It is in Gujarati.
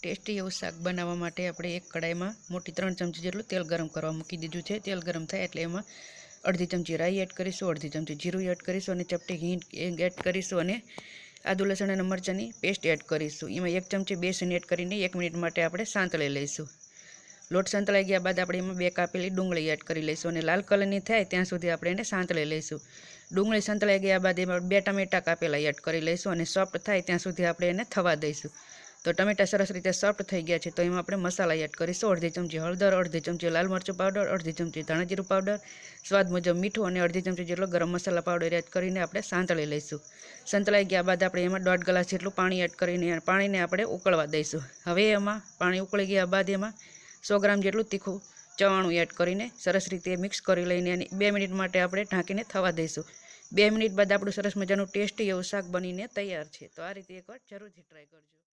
ટેસ્ટી એવું શાક બનાવવા માટે આપણે એક કડાઈમાં મોટી 3 ચમચી જેટલું તેલ ગરમ કરવા મૂકી દીધું છે। તેલ ગરમ થાય એટલે એમાં અડધી ચમચી રાઈ એડ કરીશું, અડધી ચમચી જીરું એડ કરીશું અને ચપટી હિંગ એડ કરીશું અને આદુ લસણ અને મરચાંની પેસ્ટ એડ કરીશું। એમાં 1 ચમચી બેસન એડ કરીને 1 મિનિટ માટે આપણે સાંતળી લઈશું। લોટ સંતળાઈ ગયા બાદ આપણે એમાં 2 કાપેલી ડુંગળી એડ કરી લઈશું અને લાલ કલરની થાય ત્યાં સુધી આપણે એને સાંતળી લઈશું। ડુંગળી સંતળાઈ ગયા બાદ એમાં 2 ટામેટા કાપેલા એડ કરી લઈશું અને સોફ્ટ થાય ત્યાં સુધી આપણે એને થવા દઈશું। તો ટમેટા સરસ રીતે સોફ્ટ થઈ ગયા છે તો એમાં આપણે મસાલા એડ કરીશું। અડધી ચમચી હળદર, અડધી ચમચી લાલ મરચું પાવડર, અડધી ચમચી ધાણા જીરું પાવડર, સ્વાદ મુજબ મીઠું અને અડધી ચમચી જેટલો ગરમ મસાલા પાવડર એડ કરીને આપણે સાંતળી લઈશું। સંતળાઈ ગયા બાદ આપણે એમાં 1.5 ગ્લાસ જેટલું પાણી એડ કરીને પાણીને આપણે ઉકળવા દઈશું। હવે એમાં પાણી ઉકળી ગયા બાદ એમાં 100 ગ્રામ જેટલું તીખું ચવાણું એડ કરીને સરસ રીતે મિક્સ કરી લઈને અને 2 મિનિટ માટે આપણે ઢાંકીને થવા દઈશું। 2 મિનિટ બાદ આપણું સરસ મજાનું ટેસ્ટી એવું શાક બનીને તૈયાર છે। તો આ રીતે એકવાર જરૂરથી ટ્રાય કરજો।